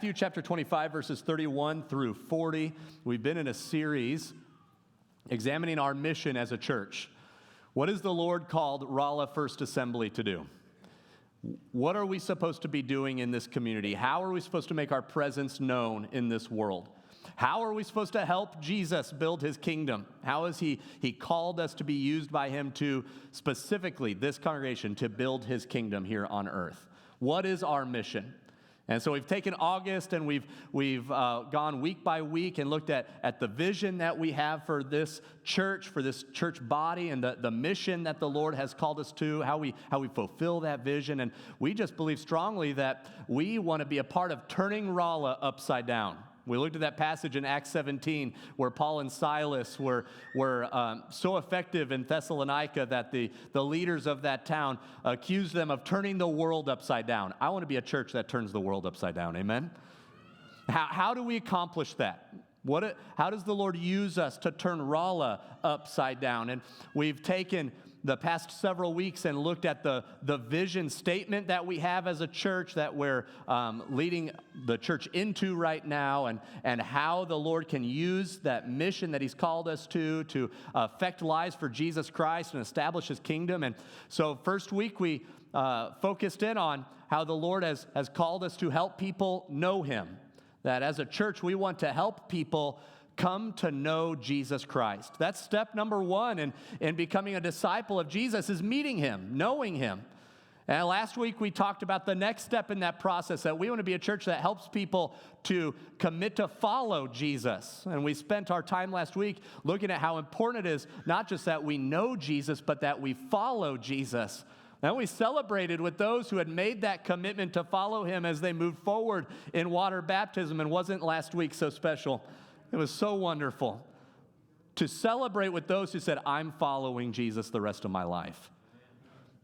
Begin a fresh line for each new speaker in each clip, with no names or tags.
Matthew chapter 25, verses 31 through 40. We've been in a series examining our mission as a church. What has the Lord called Rolla First Assembly to do? What are we supposed to be doing in this community? How are we supposed to make our presence known in this world? How are we supposed to help Jesus build his kingdom? How has he called us to be used by him to, specifically this congregation, to build his kingdom here on earth? What is our mission? And so we've taken August and we've gone week by week and looked at the vision that we have for this church body, and the mission that the Lord has called us to, how we fulfill that vision. And we just believe strongly that we want to be a part of turning Rolla upside down. We looked at that passage in Acts 17 where Paul and Silas were so effective in Thessalonica that the leaders of that town accused them of turning the world upside down. I want to be a church that turns the world upside down. Amen? How do we accomplish that? How does the Lord use us to turn Rolla upside down? And we've taken the past several weeks and looked at the vision statement that we have as a church that we're leading the church into right now, and how the Lord can use that mission that he's called us to affect lives for Jesus Christ and establish his kingdom. And so first week we focused in on how the Lord has called us to help people know him. That as a church we want to help people come to know Jesus Christ. That's step number one in becoming a disciple of Jesus, is meeting him, knowing him. And last week we talked about the next step in that process, that we want to be a church that helps people to commit to follow Jesus. And we spent our time last week looking at how important it is, not just that we know Jesus, but that we follow Jesus. Then we celebrated with those who had made that commitment to follow him as they moved forward in water baptism. And wasn't last week so special? It was so wonderful to celebrate with those who said, I'm following Jesus the rest of my life.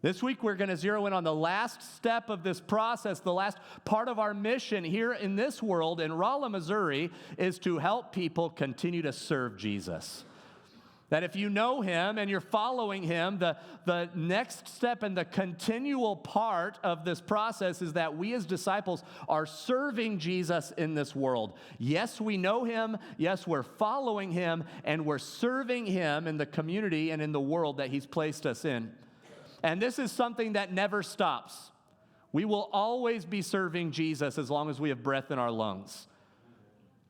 This week we're going to zero in on the last step of this process. The last part of our mission here in this world in Rolla, Missouri, is to help people continue to serve Jesus. That if you know him and you're following him, the next step and the continual part of this process is that we as disciples are serving Jesus in this world. Yes, we know him. Yes, we're following him, and we're serving him in the community and in the world that he's placed us in. And this is something that never stops. We will always be serving Jesus as long as we have breath in our lungs.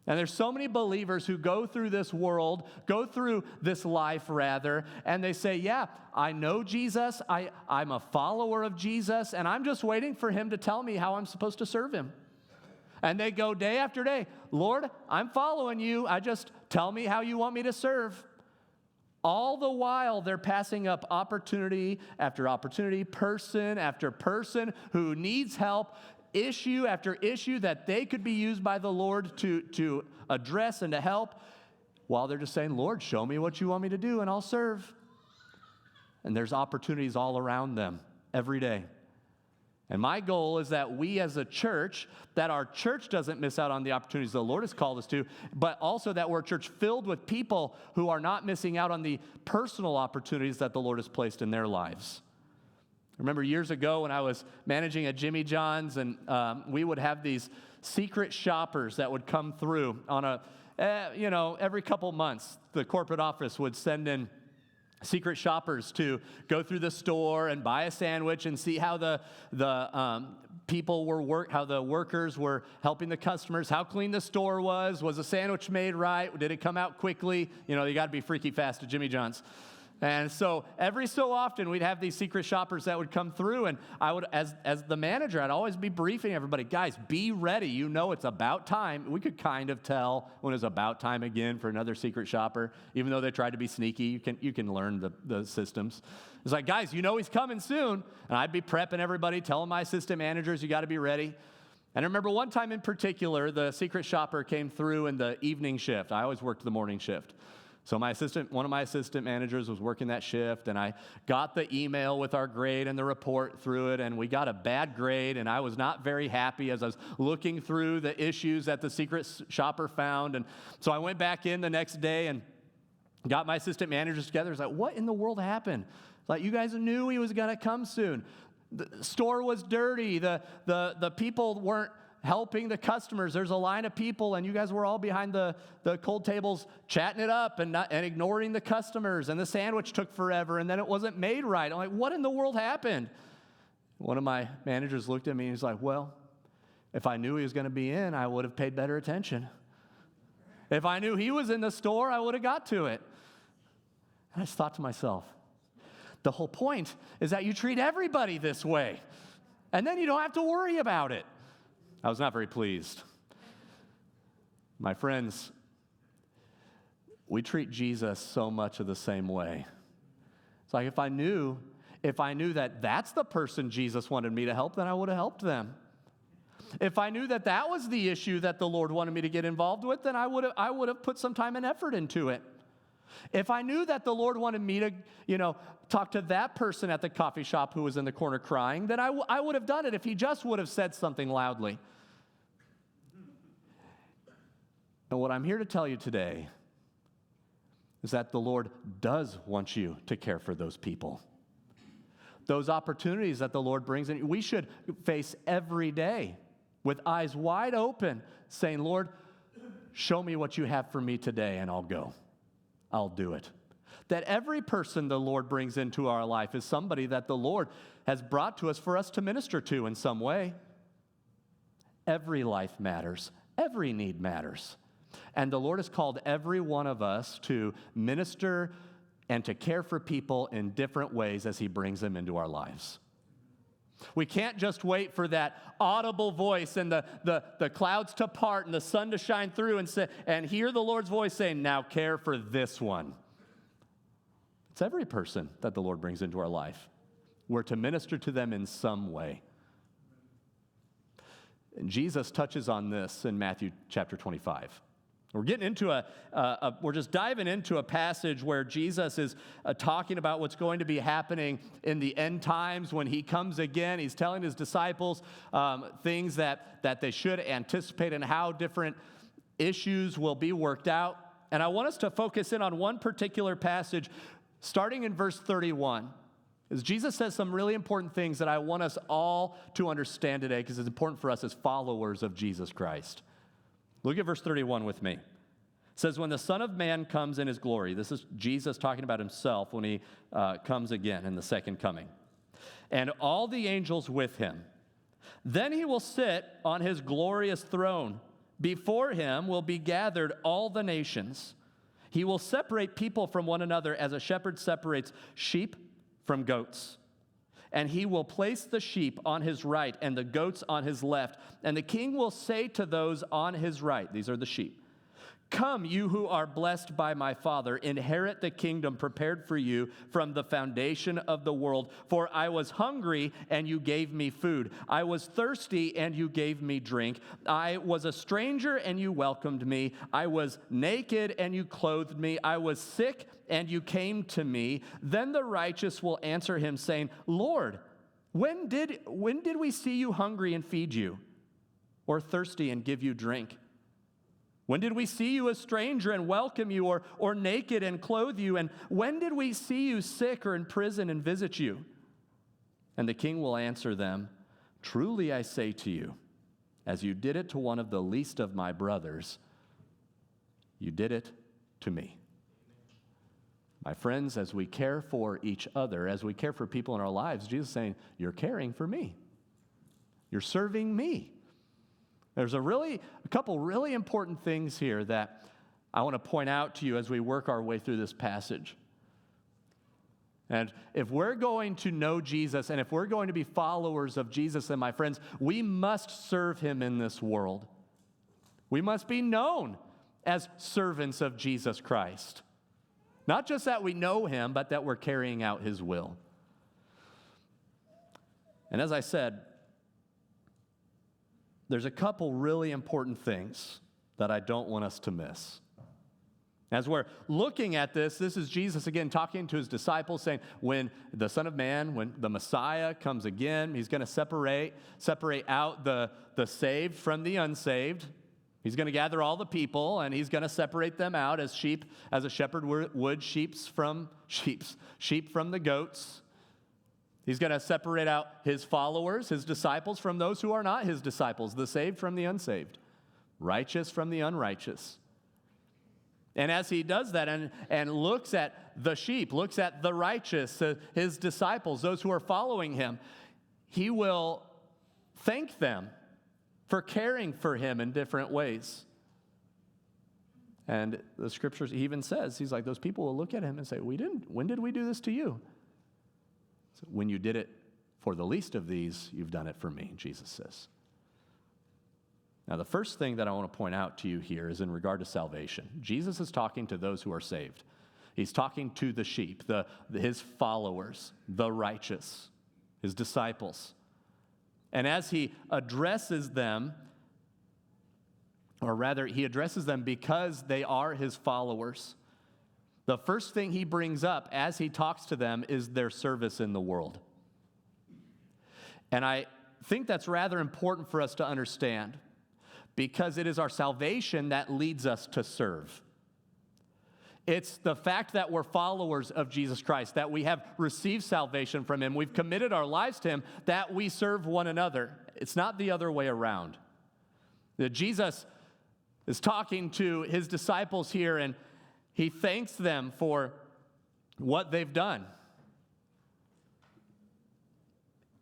And there's so many believers who go through this world, go through this life rather, and they say, yeah, I know Jesus, I'm a follower of Jesus, and I'm just waiting for him to tell me how I'm supposed to serve him. And they go day after day, Lord, I'm following you, just tell me how you want me to serve. All the while, they're passing up opportunity after opportunity, person after person who needs help, issue after issue that they could be used by the Lord to address and to help, while they're just saying, Lord, show me what you want me to do and I'll serve. And there's opportunities all around them every day. And my goal is that we as a church, that our church doesn't miss out on the opportunities the Lord has called us to, but also that we're a church filled with people who are not missing out on the personal opportunities that the Lord has placed in their lives. I remember years ago when I was managing at Jimmy John's, and we would have these secret shoppers that would come through on every couple months. The corporate office would send in secret shoppers to go through the store and buy a sandwich and see how the workers were helping the customers, how clean the store was the sandwich made right, did it come out quickly? You got to be freaky fast at Jimmy John's. And so every so often we'd have these secret shoppers that would come through, and I would, as the manager, I'd always be briefing everybody, guys, be ready. It's about time. We could kind of tell when it was about time again for another secret shopper, even though they tried to be sneaky. You can learn the systems. It's like, guys, he's coming soon. And I'd be prepping everybody, telling my assistant managers, you got to be ready. And I remember one time in particular, the secret shopper came through in the evening shift. I always worked the morning shift. So one of my assistant managers was working that shift, and I got the email with our grade and the report through it, and we got a bad grade, and I was not very happy as I was looking through the issues that the secret shopper found. And so I went back in the next day and got my assistant managers together. I was like, what in the world happened? Like, you guys knew he was going to come soon. The store was dirty. The people weren't helping the customers. There's a line of people, and you guys were all behind the cold tables chatting it up and ignoring the customers, and the sandwich took forever, and then it wasn't made right. I'm like, what in the world happened? One of my managers looked at me, and he's like, well, if I knew he was going to be in, I would have paid better attention. If I knew he was in the store, I would have got to it. And I just thought to myself, the whole point is that you treat everybody this way, and then you don't have to worry about it. I was not very pleased. My friends, we treat Jesus so much of the same way. It's like if I knew that that's the person Jesus wanted me to help, then I would have helped them. If I knew that that was the issue that the Lord wanted me to get involved with, then I would have put some time and effort into it. If I knew that the Lord wanted me to, talk to that person at the coffee shop who was in the corner crying, then I would have done it if he just would have said something loudly. And what I'm here to tell you today is that the Lord does want you to care for those people. Those opportunities that the Lord brings in, we should face every day with eyes wide open, saying, Lord, show me what you have for me today, and I'll go. I'll do it. That every person the Lord brings into our life is somebody that the Lord has brought to us for us to minister to in some way. Every life matters. Every need matters. And the Lord has called every one of us to minister and to care for people in different ways as he brings them into our lives. We can't just wait for that audible voice and the clouds to part and the sun to shine through and hear the Lord's voice saying, now care for this one. It's every person that the Lord brings into our life. We're to minister to them in some way. And Jesus touches on this in Matthew chapter 25. We're getting into we're just diving into a passage where Jesus is talking about what's going to be happening in the end times when he comes again. He's telling his disciples things that they should anticipate and how different issues will be worked out. And I want us to focus in on one particular passage starting in verse 31. As Jesus says some really important things that I want us all to understand today because it's important for us as followers of Jesus Christ. Look at verse 31 with me. It says, when the Son of Man comes in his glory, this is Jesus talking about himself when he comes again in the second coming, and all the angels with him, then he will sit on his glorious throne. Before him will be gathered all the nations. He will separate people from one another as a shepherd separates sheep from goats. And he will place the sheep on his right and the goats on his left. And the king will say to those on his right, these are the sheep, come, you who are blessed by my Father, inherit the kingdom prepared for you from the foundation of the world. For I was hungry, and you gave me food. I was thirsty, and you gave me drink. I was a stranger, and you welcomed me. I was naked, and you clothed me. I was sick, and you came to me. Then the righteous will answer him, saying, Lord, when did we see you hungry and feed you, or thirsty and give you drink? When did we see you a stranger and welcome you, or naked and clothe you? And when did we see you sick or in prison and visit you? And the king will answer them, truly I say to you, as you did it to one of the least of my brothers, you did it to me. My friends, as we care for each other, as we care for people in our lives, Jesus is saying, you're caring for me. You're serving me. There's a couple really important things here that I want to point out to you as we work our way through this passage. And if we're going to know Jesus, and if we're going to be followers of Jesus, then my friends, we must serve him in this world. We must be known as servants of Jesus Christ. Not just that we know him, but that we're carrying out his will. And as I said, there's a couple really important things that I don't want us to miss. As we're looking at this is Jesus again talking to his disciples, saying, when the Son of Man, when the Messiah comes again, he's going to separate out the saved from the unsaved. He's going to gather all the people, and he's going to separate them out as a shepherd would sheep from the goats. He's going to separate out his followers, his disciples, from those who are not his disciples, the saved from the unsaved, righteous from the unrighteous. And as he does that and looks at the sheep, looks at the righteous, his disciples, those who are following him, he will thank them for caring for him in different ways. And the scriptures, he even says, he's like, those people will look at him and say, when did we do this to you? So when you did it for the least of these, you've done it for me, Jesus says. Now, the first thing that I want to point out to you here is in regard to salvation. Jesus is talking to those who are saved. He's talking to the sheep, his followers, the righteous, his disciples. And as he addresses them, or rather, he addresses them because they are his followers, the first thing he brings up as he talks to them is their service in the world. And I think that's rather important for us to understand, because it is our salvation that leads us to serve. It's the fact that we're followers of Jesus Christ, that we have received salvation from him, we've committed our lives to him, that we serve one another. It's not the other way around. That Jesus is talking to his disciples here, and he thanks them for what they've done.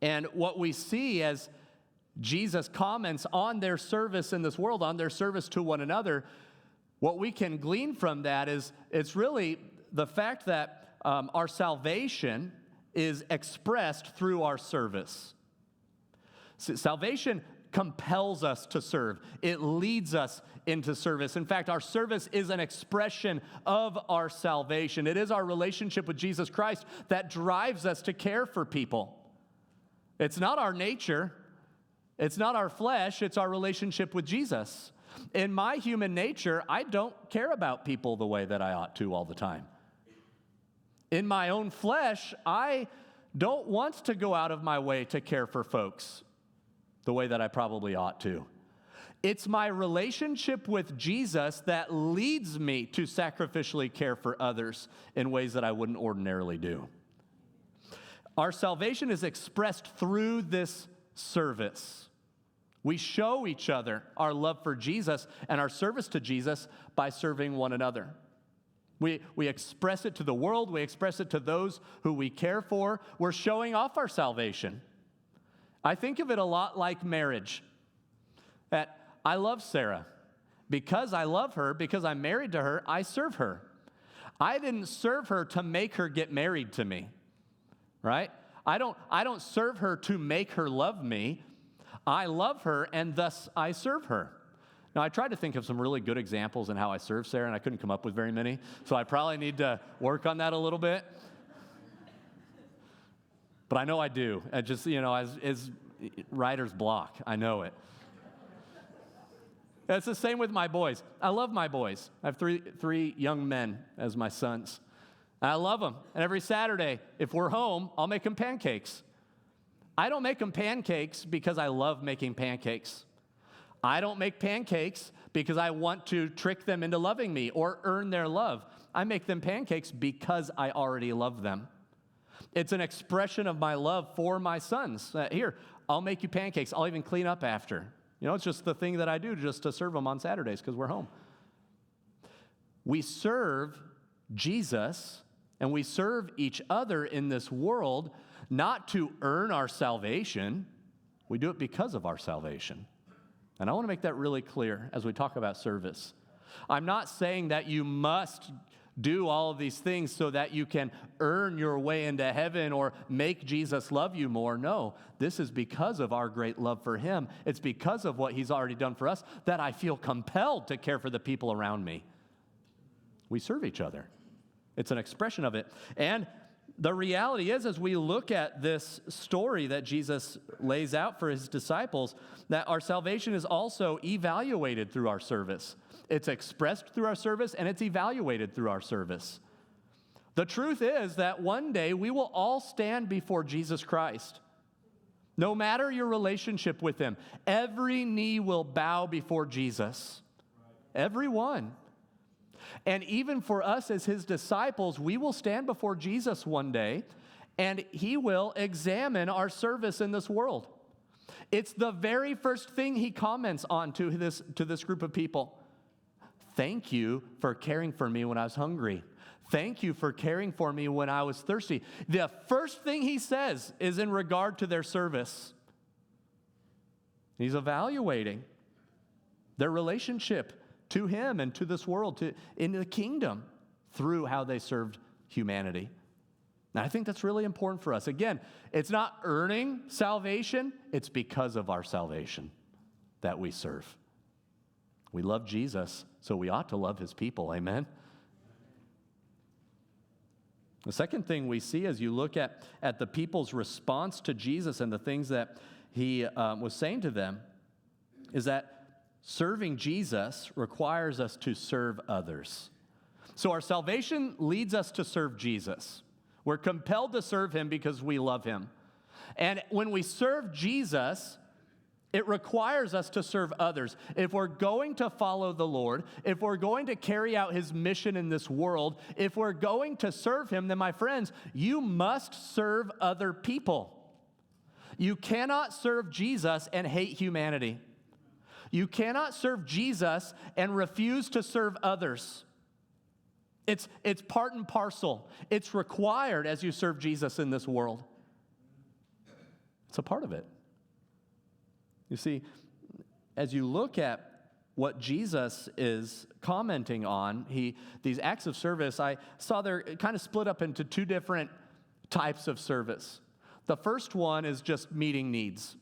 And what we see as Jesus comments on their service in this world, on their service to one another, what we can glean from that is it's really the fact that our salvation is expressed through our service. So salvation compels us to serve. It leads us into service. In fact, our service is an expression of our salvation. It is our relationship with Jesus Christ that drives us to care for people. It's not our nature. It's not our flesh. It's our relationship with Jesus. In my human nature, I don't care about people the way that I ought to all the time. In my own flesh, I don't want to go out of my way to care for folks the way that I probably ought to. It's my relationship with Jesus that leads me to sacrificially care for others in ways that I wouldn't ordinarily do. Our salvation is expressed through this service. We show each other our love for Jesus and our service to Jesus by serving one another. We express it to the world. We express it to those who we care for. We're showing off our salvation. I think of it a lot like marriage. That I love Sarah. Because I love her, because I'm married to her, I serve her. I didn't serve her to make her get married to me, right? I don't serve her to make her love me. I love her, and thus I serve her. Now, I tried to think of some really good examples in how I serve Sarah, and I couldn't come up with very many, so I probably need to work on that a little bit. But I know I do. I just, as writer's block, I know it. It's the same with my boys. I love my boys. I have three young men as my sons. I love them. And every Saturday, if we're home, I'll make them pancakes. I don't make them pancakes because I love making pancakes. I don't make pancakes because I want to trick them into loving me or earn their love. I make them pancakes because I already love them. It's an expression of my love for my sons. Here, I'll make you pancakes. I'll even clean up after. It's just the thing that I do just to serve them on Saturdays because we're home. We serve Jesus and we serve each other in this world not to earn our salvation. We do it because of our salvation. And I want to make that really clear as we talk about service. I'm not saying that you must do all of these things so that you can earn your way into heaven or make Jesus love you more. No, this is because of our great love for him. It's because of what he's already done for us that I feel compelled to care for the people around me. We serve each other. It's an expression of it. And the reality is, as we look at this story that Jesus lays out for his disciples, that our salvation is also evaluated through our service. It's expressed through our service, and it's evaluated through our service. The truth is that one day we will all stand before Jesus Christ. No matter your relationship with him, every knee will bow before Jesus. Every one. And even for us as his disciples, we will stand before Jesus one day, and he will examine our service in this world. It's the very first thing he comments on to this group of people. Thank you for caring for me when I was hungry. Thank you for caring for me when I was thirsty. The first thing he says is in regard to their service. He's evaluating their relationship to him and to this world, in the kingdom, through how they served humanity. And I think that's really important for us. Again, it's not earning salvation, it's because of our salvation that we serve. We love Jesus, so we ought to love his people, amen? The second thing we see as you look at the people's response to Jesus and the things that he was saying to them is that serving Jesus requires us to serve others. So our salvation leads us to serve Jesus. We're compelled to serve him because we love him. And when we serve Jesus, it requires us to serve others. If we're going to follow the Lord, if we're going to carry out his mission in this world, if we're going to serve him, then my friends, you must serve other people. You cannot serve Jesus and hate humanity. You cannot serve Jesus and refuse to serve others. It's part and parcel. It's required as you serve Jesus in this world. It's a part of it. You see, as you look at what Jesus is commenting on, these acts of service, I saw they're kind of split up into two different types of service. The first one is just meeting needs.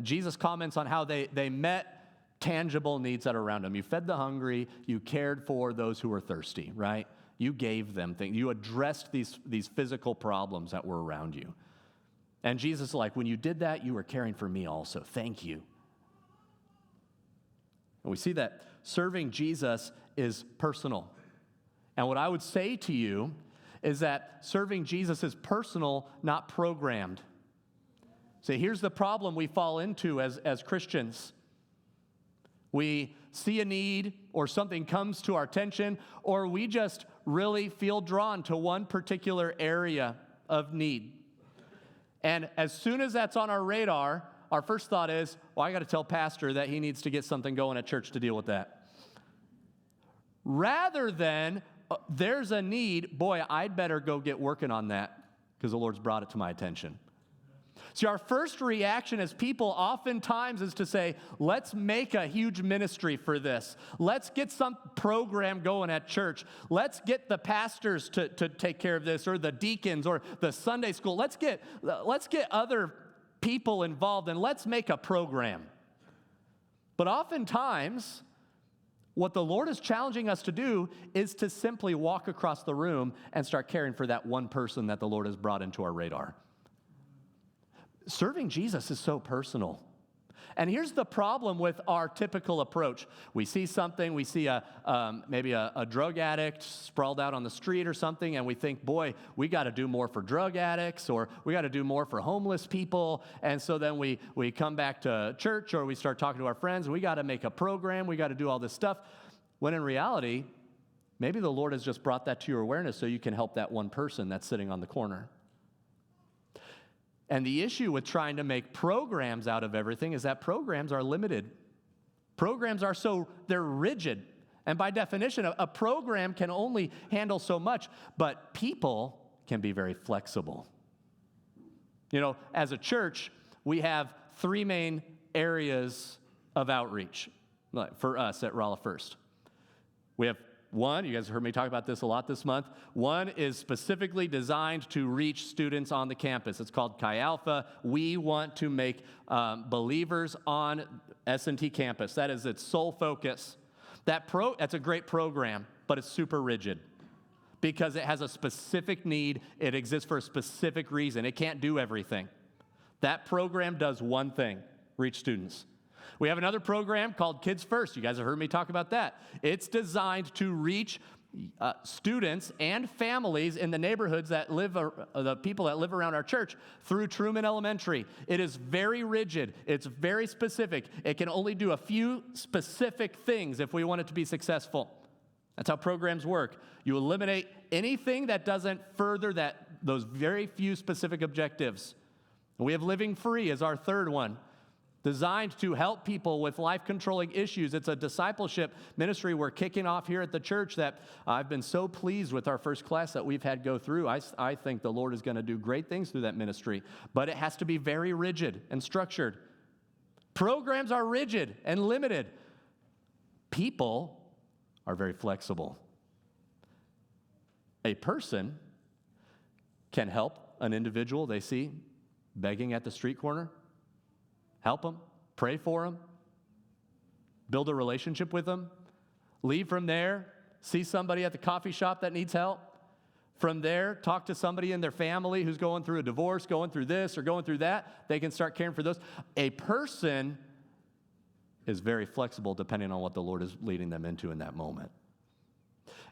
Jesus comments on how they met tangible needs that are around them. You fed the hungry, you cared for those who were thirsty, right? You gave them things. You addressed these physical problems that were around you. And Jesus is like, when you did that, you were caring for me also. Thank you. And we see that serving Jesus is personal. And what I would say to you is that serving Jesus is personal, not programmed. See, here's the problem we fall into as Christians. We see a need or something comes to our attention, or we just really feel drawn to one particular area of need. And as soon as that's on our radar, our first thought is, well, I got to tell Pastor that he needs to get something going at church to deal with that. Rather than, there's a need, boy, I'd better go get working on that because the Lord's brought it to my attention. See, our first reaction as people oftentimes is to say, let's make a huge ministry for this. Let's get some program going at church. Let's get the pastors to take care of this, or the deacons, or the Sunday school. Let's get other people involved, and let's make a program. But oftentimes, what the Lord is challenging us to do is to simply walk across the room and start caring for that one person that the Lord has brought into our radar. Serving Jesus is so personal. And here's the problem with our typical approach. We see something, we see maybe a drug addict sprawled out on the street or something, and we think, boy, we got to do more for drug addicts, or we got to do more for homeless people. And so then we come back to church, or we start talking to our friends, we got to make a program, we got to do all this stuff. When in reality, maybe the Lord has just brought that to your awareness so you can help that one person that's sitting on the corner. And the issue with trying to make programs out of everything is that programs are limited. Programs are they're rigid. And by definition, a program can only handle so much, but people can be very flexible. You know, as a church, we have three main areas of outreach for us at Rolla First. We have one, you guys heard me talk about this a lot this month. One is specifically designed to reach students on the campus. It's called Chi Alpha. We want to make believers on S&T campus. That is its sole focus. That's a great program, but it's super rigid because it has a specific need. It exists for a specific reason. It can't do everything. That program does one thing: reach students. We have another program called Kids First. You guys have heard me talk about that. It's designed to reach students and families in the neighborhoods that live, the people that live around our church, through Truman Elementary. It is very rigid. It's very specific. It can only do a few specific things if we want it to be successful. That's how programs work. You eliminate anything that doesn't further those very few specific objectives. And we have living free as our third one, designed to help people with life-controlling issues. It's a discipleship ministry we're kicking off here at the church that I've been so pleased with our first class that we've had go through. I think the Lord is going to do great things through that ministry, but it has to be very rigid and structured. Programs are rigid and limited. People are very flexible. A person can help an individual they see begging at the street corner. Help them, pray for them, build a relationship with them, leave from there, see somebody at the coffee shop that needs help. From there, talk to somebody in their family who's going through a divorce, going through this or going through that. They can start caring for those. A person is very flexible depending on what the Lord is leading them into in that moment.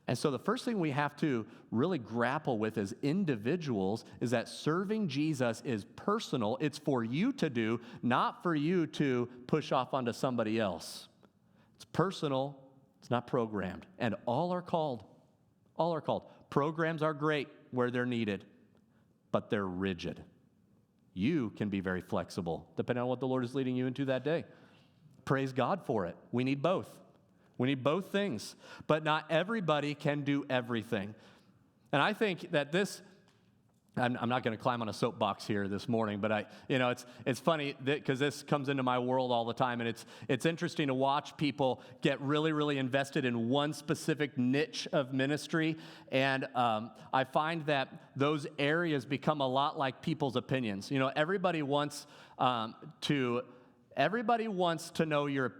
And so the first thing we have to really grapple with as individuals is that serving Jesus is personal. It's for you to do, not for you to push off onto somebody else. It's personal. It's not programmed. And all are called. All are called. Programs are great where they're needed, but they're rigid. You can be very flexible depending on what the Lord is leading you into that day. Praise God for it. We need both. We need both things, but not everybody can do everything. And I think that this, I'm not going to climb on a soapbox here this morning, but it's funny because this comes into my world all the time, and it's interesting to watch people get really, really invested in one specific niche of ministry, and I find that those areas become a lot like people's opinions. You know, everybody wants to know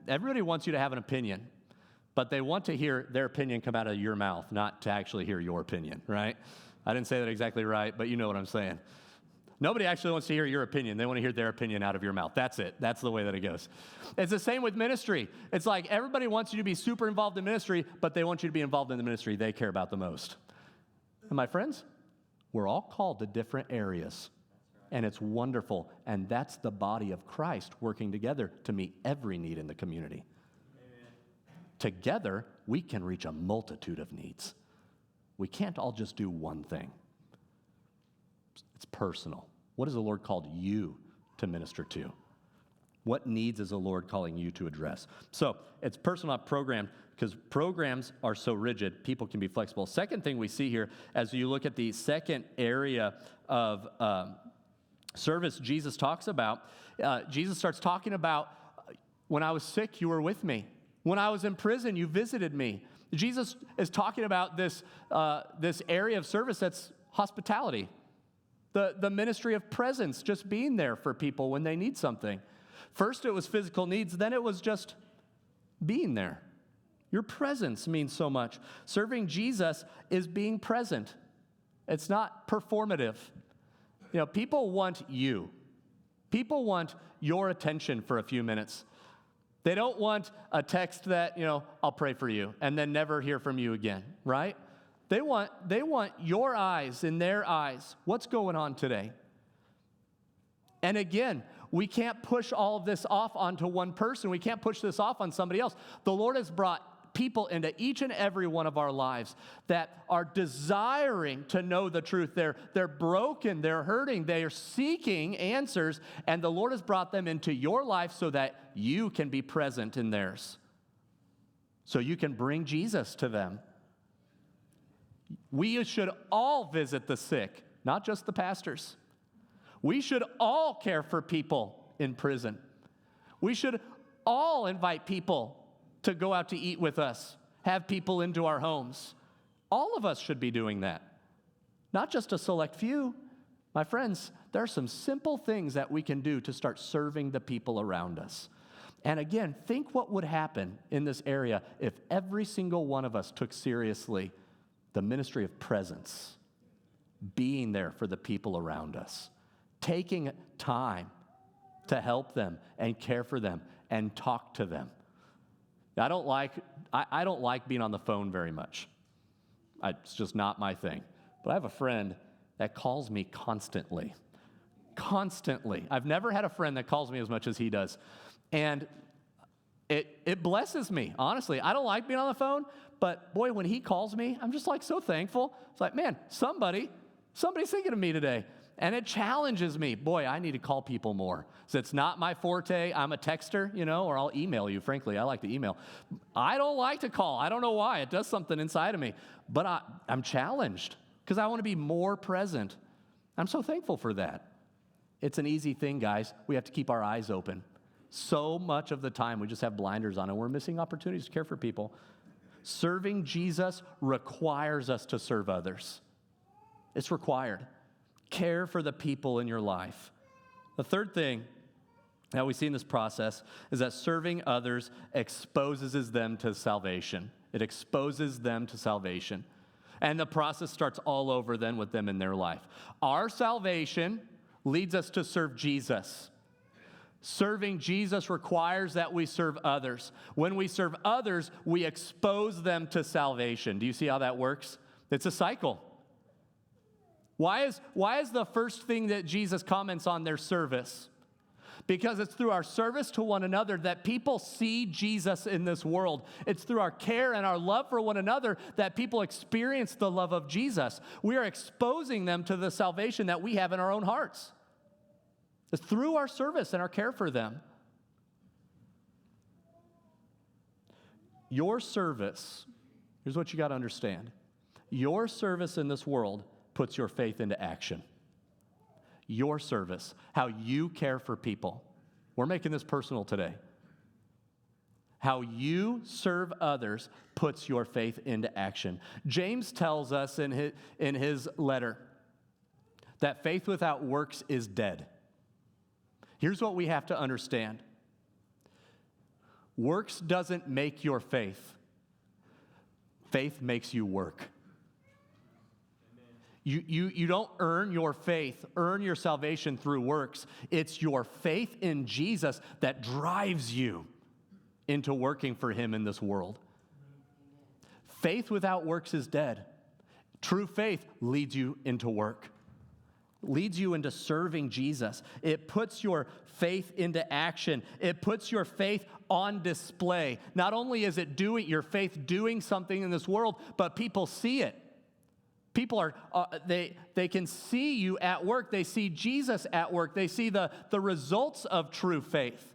everybody wants you to have an opinion, but they want to hear their opinion come out of your mouth, not to actually hear your opinion, right? I didn't say that exactly right, but you know what I'm saying. Nobody actually wants to hear your opinion. They want to hear their opinion out of your mouth. That's it. That's the way that it goes. It's the same with ministry. It's like everybody wants you to be super involved in ministry, but they want you to be involved in the ministry they care about the most. And my friends, we're all called to different areas. And it's wonderful. And that's the body of Christ working together to meet every need in the community. Amen. Together, we can reach a multitude of needs. We can't all just do one thing. It's personal. What has the Lord called you to minister to? What needs is the Lord calling you to address? So it's personal, not programmed, because programs are so rigid, people can be flexible. Second thing we see here, as you look at the second area of service Jesus talks about, Jesus starts talking about, when I was sick, you were with me. When I was in prison, you visited me. Jesus is talking about this area of service that's hospitality, the ministry of presence, just being there for people when they need something. First, it was physical needs. Then it was just being there. Your presence means so much. Serving Jesus is being present. It's not performative. You know, people want you. People want your attention for a few minutes. They don't want a text that, I'll pray for you, and then never hear from you again, right? They want your eyes in their eyes. What's going on today? And again, we can't push all of this off onto one person. We can't push this off on somebody else. The Lord has brought people into each and every one of our lives that are desiring to know the truth. They're broken, they're hurting, they are seeking answers, and the Lord has brought them into your life so that you can be present in theirs. So you can bring Jesus to them. We should all visit the sick, not just the pastors. We should all care for people in prison. We should all invite people to go out to eat with us, have people into our homes. All of us should be doing that, not just a select few. My friends, there are some simple things that we can do to start serving the people around us. And again, think what would happen in this area if every single one of us took seriously the ministry of presence, being there for the people around us, taking time to help them and care for them and talk to them. I don't like being on the phone very much. It's just not my thing. But I have a friend that calls me constantly. Constantly. I've never had a friend that calls me as much as he does. And It blesses me, honestly. I don't like being on the phone, but boy, when he calls me, I'm just like so thankful. It's like, man, somebody's thinking of me today. And it challenges me. Boy, I need to call people more. So it's not my forte. I'm a texter, or I'll email you, frankly. I like to email. I don't like to call. I don't know why. It does something inside of me. But I'm challenged because I want to be more present. I'm so thankful for that. It's an easy thing, guys. We have to keep our eyes open. So much of the time we just have blinders on and we're missing opportunities to care for people. Serving Jesus requires us to serve others. It's required. Care for the people in your life. The third thing that we see in this process is that serving others exposes them to salvation. It exposes them to salvation. And the process starts all over then with them in their life. Our salvation leads us to serve Jesus. Serving Jesus requires that we serve others. When we serve others, we expose them to salvation. Do you see how that works? It's a cycle. Why is the first thing that Jesus comments on their service? Because it's through our service to one another that people see Jesus in this world. It's through our care and our love for one another that people experience the love of Jesus. We are exposing them to the salvation that we have in our own hearts. It's through our service and our care for them. Your service, here's what you got to understand. Your service in this world puts your faith into action. Your service, how you care for people. We're making this personal today. How you serve others puts your faith into action. James tells us in his letter that faith without works is dead. Here's what we have to understand. Works doesn't make your faith. Faith makes you work. You don't earn your faith, earn your salvation through works. It's your faith in Jesus that drives you into working for him in this world. Faith without works is dead. True faith leads you into work. Leads you into serving Jesus. It puts your faith into action. It puts your faith on display. Not only is it your faith doing something in this world, but people see it. People they can see you at work. They see Jesus at work. They see the results of true faith.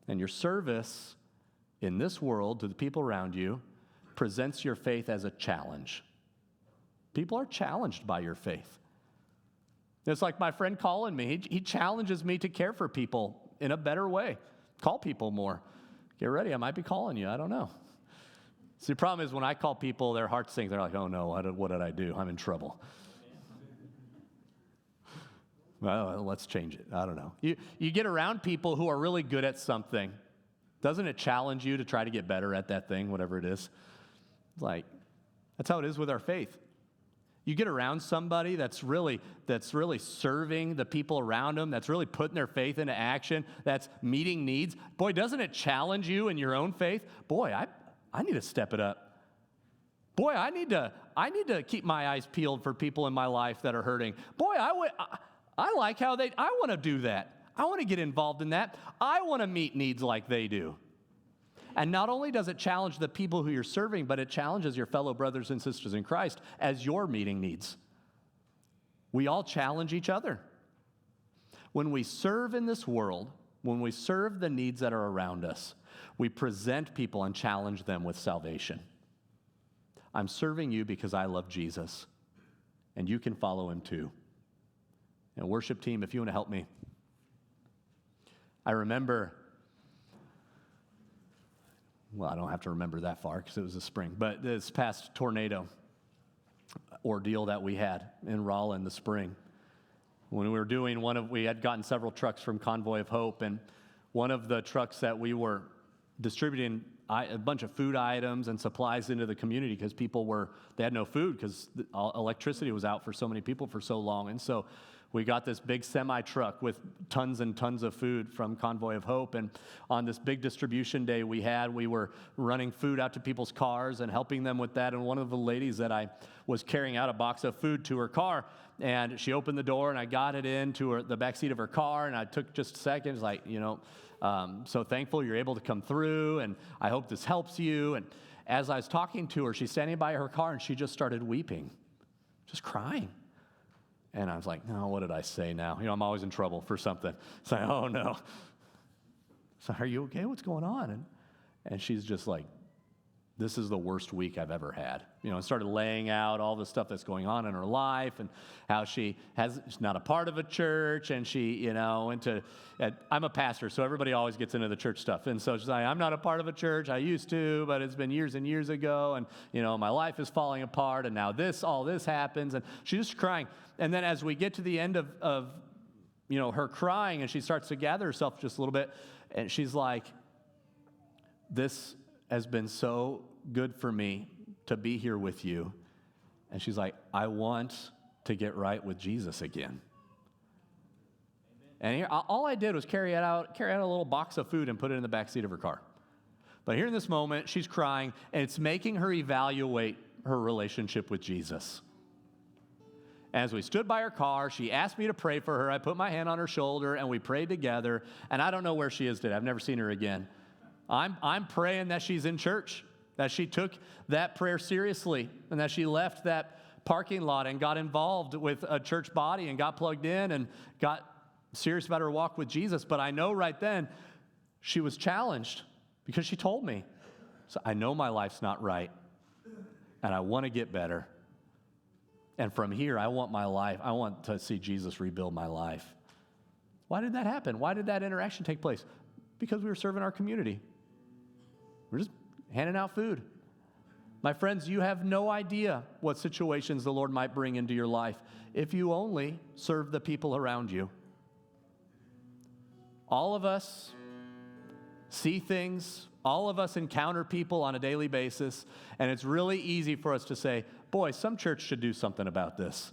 And your service in this world to the people around you presents your faith as a challenge. People are challenged by your faith. It's like my friend calling me. He challenges me to care for people in a better way. Call people more. Get ready, I might be calling you. I don't know. See, the problem is when I call people, their hearts sink. They're like, oh no, what did I do? I'm in trouble. Well, let's change it. I don't know. You get around people who are really good at something. Doesn't it challenge you to try to get better at that thing, whatever it is? Like, that's how it is with our faith. You get around somebody that's really serving the people around them, that's really putting their faith into action, that's meeting needs. Boy, doesn't it challenge you in your own faith? Boy, I need to step it up. Boy, I need to keep my eyes peeled for people in my life that are hurting. Boy, I like how I want to do that. I want to get involved in that. I want to meet needs like they do. And not only does it challenge the people who you're serving, but it challenges your fellow brothers and sisters in Christ as you're meeting needs. We all challenge each other. When we serve in this world, when we serve the needs that are around us, we present people and challenge them with salvation. I'm serving you because I love Jesus, and you can follow him too. And worship team, if you want to help me. I remember, well, I don't have to remember that far because it was the spring, but this past tornado ordeal that we had in Rolla in the spring, when we were doing we had gotten several trucks from Convoy of Hope, and one of the trucks that we were distributing a bunch of food items and supplies into the community because they had no food because electricity was out for so many people for so long. And so we got this big semi-truck with tons and tons of food from Convoy of Hope. And on this big distribution day we were running food out to people's cars and helping them with that. And one of the ladies that I was carrying out a box of food to her car, and she opened the door, and I got it into the back seat of her car, and I took just seconds, like, so thankful you're able to come through, and I hope this helps you. And as I was talking to her, she's standing by her car, and she just started weeping, just crying. And I was like, no, what did I say now? I'm always in trouble for something. It's like, oh, no. So are you okay? What's going on? And she's just like, this is the worst week I've ever had. And started laying out all the stuff that's going on in her life and how she's not a part of a church, and she, I'm a pastor, so everybody always gets into the church stuff. And so she's like, I'm not a part of a church. I used to, but it's been years and years ago, and, my life is falling apart, and now all this happens, and she's just crying. And then as we get to the end of her crying, and she starts to gather herself just a little bit, and she's like, this has been so good for me to be here with you. And she's like, I want to get right with Jesus again. And here, all I did was carry out a little box of food and put it in the back seat of her car. But here in this moment, she's crying, and it's making her evaluate her relationship with Jesus. As we stood by her car, she asked me to pray for her. I put my hand on her shoulder, and we prayed together. And I don't know where she is today. I've never seen her again. I'm praying that she's in church, that she took that prayer seriously, and that she left that parking lot and got involved with a church body and got plugged in and got serious about her walk with Jesus. But I know right then she was challenged because she told me. So I know my life's not right, and I want to get better. And from here, I want to see Jesus rebuild my life. Why did that happen? Why did that interaction take place? Because we were serving our community. We're just handing out food. My friends, you have no idea what situations the Lord might bring into your life if you only serve the people around you. All of us see things. All of us encounter people on a daily basis, and it's really easy for us to say, boy, some church should do something about this.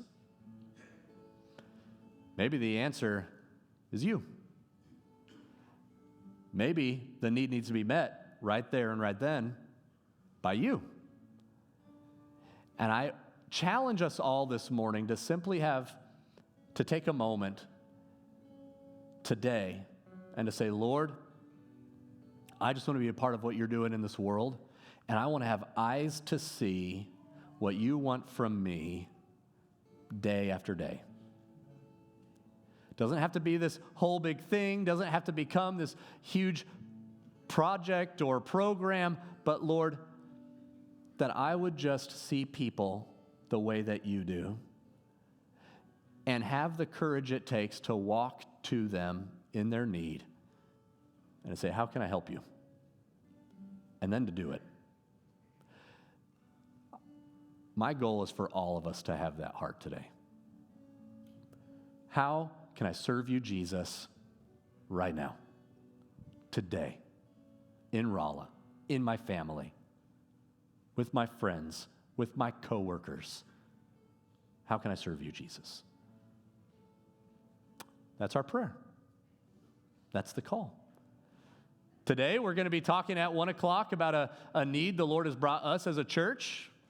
Maybe the answer is you. Maybe the need needs to be met right there and right then by you. And I challenge us all this morning to simply to take a moment today and to say, Lord, I just want to be a part of what you're doing in this world, and I want to have eyes to see what you want from me day after day. Doesn't have to be this whole big thing, doesn't have to become this huge project or program, but Lord, that I would just see people the way that you do and have the courage it takes to walk to them in their need and to say, how can I help you? And then to do it. My goal is for all of us to have that heart today. How can I serve you, Jesus, right now, today, in Rolla, in my family, with my friends, with my coworkers? How can I serve you, Jesus? That's our prayer. That's the call. Today, we're going to be talking at 1 o'clock about a need the Lord has brought us as a church.